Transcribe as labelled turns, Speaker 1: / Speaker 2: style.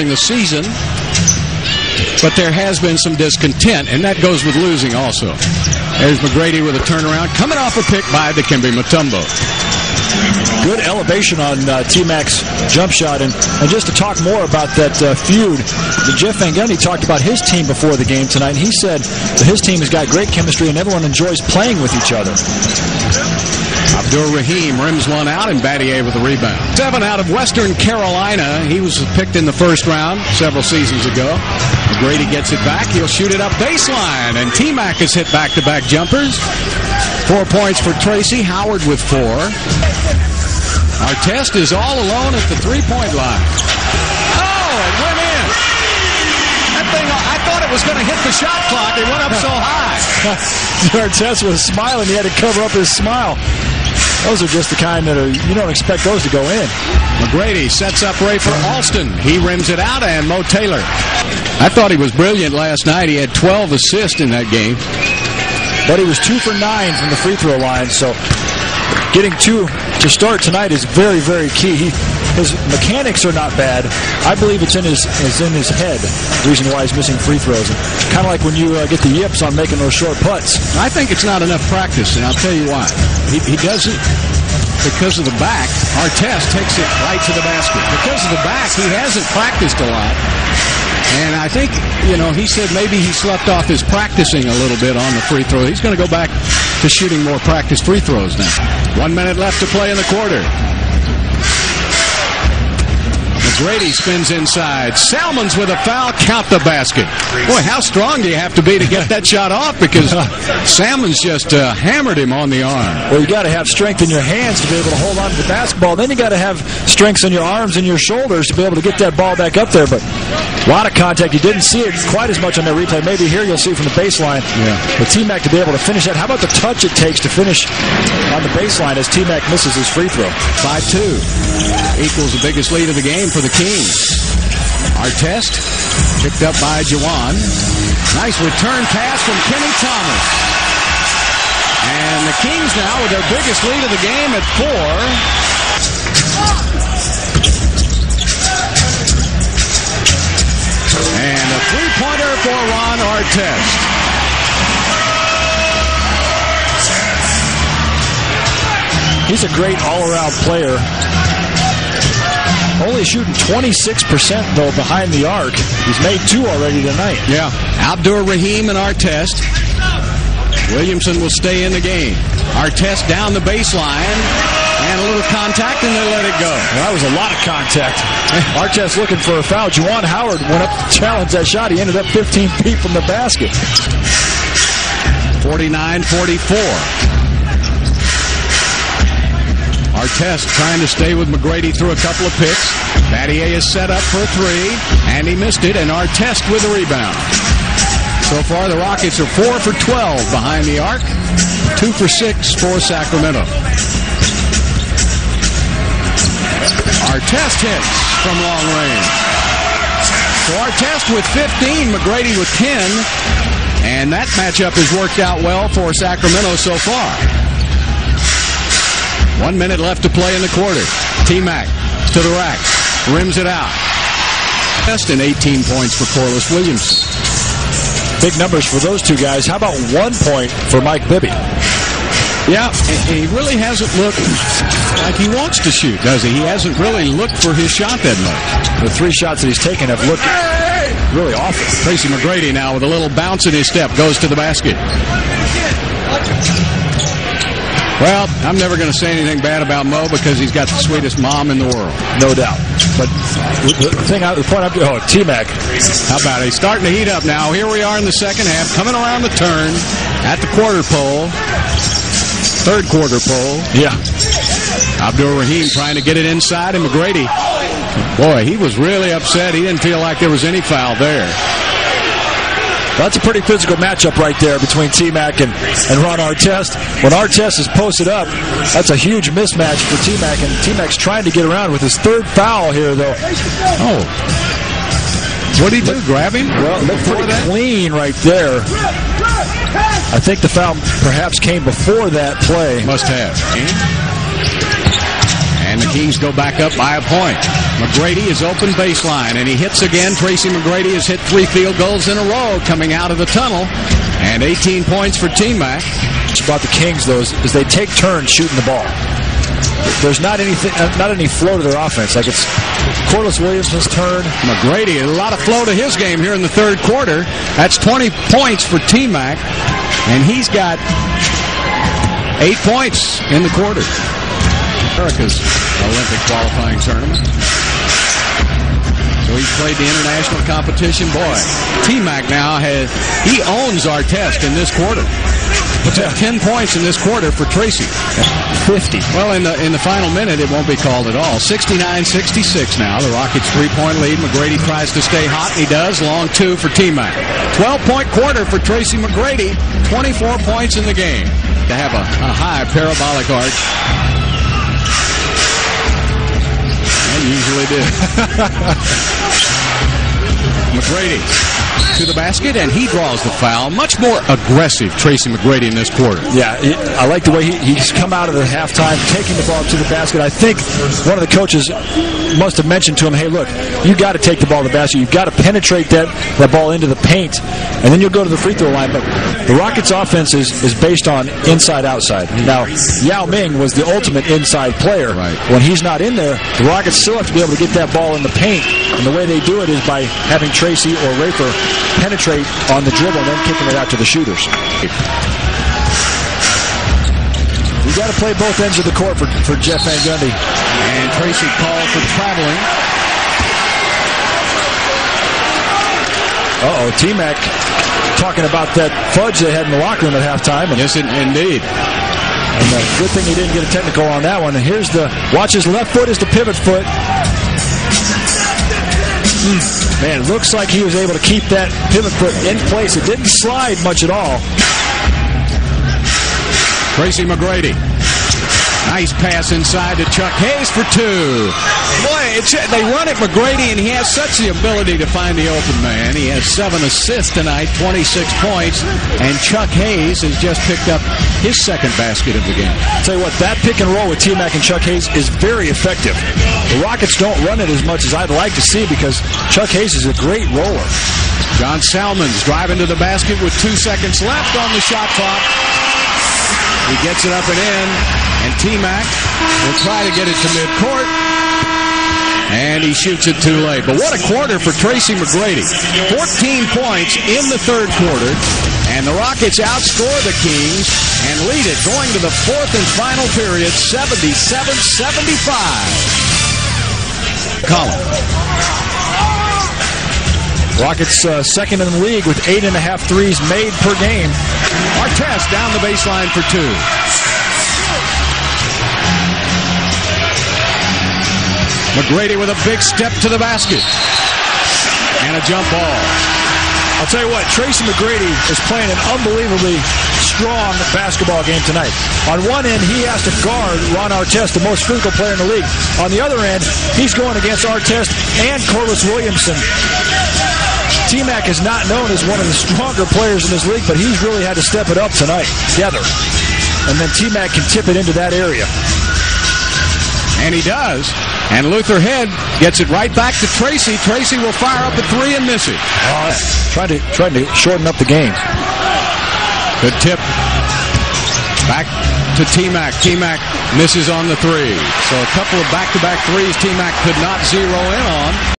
Speaker 1: during the season, but there has been some discontent, and that goes with losing also. There's McGrady with a turnaround, coming off a pick by Dikembe Mutombo.
Speaker 2: Good elevation on T-Mac's jump shot. And just to talk more about that feud, Jeff Van Gundy talked about his team before the game tonight, and he said that his team has got great chemistry and everyone enjoys playing with each other.
Speaker 1: Abdur-Rahim rims one out, and Battier with the rebound. 7 out of Western Carolina. He was picked in the first round several seasons ago. McGrady gets it back. He'll shoot it up baseline, and T-Mac has hit back-to-back jumpers. 4 points for Tracy. Howard with 4. Artest is all alone at the three-point line. Oh, it went in. That thing, I thought it was going to hit the shot clock. It went up so high.
Speaker 2: Artest was smiling. He had to cover up his smile. Those are just the kind that you don't expect those to go in.
Speaker 1: McGrady sets up Ray for Alston. He rims it out, and Mo Taylor. I thought he was brilliant last night. He had 12 assists in that game.
Speaker 2: But he was 2 for 9 from the free throw line, so getting 2 to start tonight is very, very key. His mechanics are not bad. I believe it's in his head, the reason why he's missing free throws. Kind of like when you get the yips on making those short putts.
Speaker 1: I think it's not enough practice, and I'll tell you why. He doesn't, because of the back. Artest takes it right to the basket. Because of the back, he hasn't practiced a lot. And I think, he said maybe he slept off his practicing a little bit on the free throw. He's going to go back to shooting more practice free throws now. 1 minute left to play in the quarter. McGrady spins inside. Salmons with a foul. Count the basket. Boy, how strong do you have to be to get that shot off? Because Salmons just hammered him on the arm.
Speaker 2: Well, you got to have strength in your hands to be able to hold on to the basketball. Then you got to have strength in your arms and your shoulders to be able to get that ball back up there. But a lot of contact. You didn't see it quite as much on that replay. Maybe here you'll see it from the baseline.
Speaker 1: Yeah.
Speaker 2: But T-Mac to be able to finish that. How about the touch it takes to finish on the baseline as T-Mac misses his free throw?
Speaker 1: 5-2. Equals the biggest lead of the game for the Kings. Artest picked up by Jawan. Nice return pass from Kenny Thomas. And the Kings now with their biggest lead of the game at 4. And a three-pointer for Ron Artest.
Speaker 2: He's a great all-around player. Only shooting 26%, though, behind the arc. He's made 2 already tonight.
Speaker 1: Yeah. Abdur-Rahim and Artest. Williamson will stay in the game. Artest down the baseline. And a little contact, and they let it go.
Speaker 2: Well, that was a lot of contact. Artest looking for a foul. Dwyane Howard went up to challenge that shot. He ended up 15 feet from the basket.
Speaker 1: 49-44. Artest trying to stay with McGrady through a couple of picks. Battier is set up for a 3, and he missed it, and Artest with the rebound. So far, the Rockets are 4 for 12 behind the arc, 2 for 6 for Sacramento. Artest hits from long range. So Artest with 15, McGrady with 10, and that matchup has worked out well for Sacramento so far. 1 minute left to play in the quarter. T-Mac to the rack. Rims it out. Best in 18 points for Corliss Williams.
Speaker 2: Big numbers for those two guys. How about 1 point for Mike Bibby?
Speaker 1: Yeah, he really hasn't looked like he wants to shoot, does he? He hasn't really looked for his shot that much.
Speaker 2: The 3 shots that he's taken have looked really awful.
Speaker 1: Tracy McGrady now with a little bounce in his step goes to the basket. Well, I'm never going to say anything bad about Mo because he's got the sweetest mom in the world.
Speaker 2: No doubt. But the point I'm doing, T-Mac.
Speaker 1: How about it? He's starting to heat up now. Here we are in the second half, coming around the turn at the quarter pole. Third quarter pole.
Speaker 2: Yeah.
Speaker 1: Abdur-Rahim trying to get it inside, and McGrady, boy, he was really upset. He didn't feel like there was any foul there.
Speaker 2: That's a pretty physical matchup right there between T-Mac and Ron Artest. When Artest is posted up, that's a huge mismatch for T-Mac, and T-Mac's trying to get around with his 3rd foul here, though.
Speaker 1: Oh. What did he do, grab him?
Speaker 2: Well, it looked pretty clean right there. I think the foul perhaps came before that play.
Speaker 1: Must have. And And the Kings go back up by a point. McGrady is open baseline, and he hits again. Tracy McGrady has hit 3 field goals in a row coming out of the tunnel. And 18 points for T-Mac.
Speaker 2: What's about the Kings, though, is they take turns shooting the ball. There's not any flow to their offense. Like it's Corliss Williamson's turn.
Speaker 1: McGrady, a lot of flow to his game here in the third quarter. That's 20 points for T-Mac, and he's got 8 points in the quarter. America's Olympic qualifying tournament. So he's played the international competition. Boy, T-Mac now he owns Artest in this quarter. Puts up 10 points in this quarter for Tracy.
Speaker 2: 50.
Speaker 1: Well, in the final minute, it won't be called at all. 69-66 now. The Rockets' 3-point lead. McGrady tries to stay hot. He does. Long 2 for T-Mac. 12-point quarter for Tracy McGrady. 24 points in the game. To have a high parabolic arch. And usually did. McGrady to the basket, and he draws the foul. Much more aggressive, Tracy McGrady, in this quarter.
Speaker 2: Yeah, I like the way he's come out of the halftime, taking the ball to the basket. I think one of the coaches must have mentioned to him, hey, look, you got to take the ball to the basket. You've got to penetrate that ball into the paint, and then you'll go to the free throw line. But the Rockets' offense is based on inside-outside. Now, Yao Ming was the ultimate inside player.
Speaker 1: Right.
Speaker 2: When he's not in there, the Rockets still have to be able to get that ball in the paint, and the way they do it is by having Tracy or Rafer penetrate on the dribble and then kicking it out to the shooters. You got to play both ends of the court for Jeff Van Gundy.
Speaker 1: And Tracy called for traveling.
Speaker 2: T-Mac talking about that fudge they had in the locker room at halftime.
Speaker 1: Yes, indeed.
Speaker 2: And good thing he didn't get a technical on that one. And here's watch his left foot is the pivot foot. Man, it looks like he was able to keep that pivot foot in place. It didn't slide much at all.
Speaker 1: Tracy McGrady. Nice pass inside to Chuck Hayes for 2. Boy, they run at McGrady, and he has such the ability to find the open man. He has 7 assists tonight, 26 points, and Chuck Hayes has just picked up his second basket of the game.
Speaker 2: I'll tell you what, that pick and roll with T-Mac and Chuck Hayes is very effective. The Rockets don't run it as much as I'd like to see because Chuck Hayes is a great roller.
Speaker 1: John Salmon's driving to the basket with 2 seconds left on the shot clock. He gets it up and in, and T-Mac will try to get it to midcourt, and he shoots it too late. But what a quarter for Tracy McGrady. 14 points in the third quarter, and the Rockets outscore the Kings and lead it going to the fourth and final period, 77-75. Colin.
Speaker 2: Rockets second in the league with 8.5 threes made per game.
Speaker 1: Artest down the baseline for 2. McGrady with a big step to the basket. And a jump ball.
Speaker 2: I'll tell you what, Tracy McGrady is playing an unbelievably strong basketball game tonight. On one end, he has to guard Ron Artest, the most physical player in the league. On the other end, he's going against Artest and Corliss Williamson. T-Mac is not known as one of the stronger players in this league, but he's really had to step it up tonight together. And then T-Mac can tip it into that area.
Speaker 1: And he does. And Luther Head gets it right back to Tracy. Tracy will fire up a 3 and miss it.
Speaker 2: Trying to shorten up the game.
Speaker 1: Good tip. Back to T-Mac. T-Mac misses on the 3. So a couple of back-to-back threes T-Mac could not zero in on.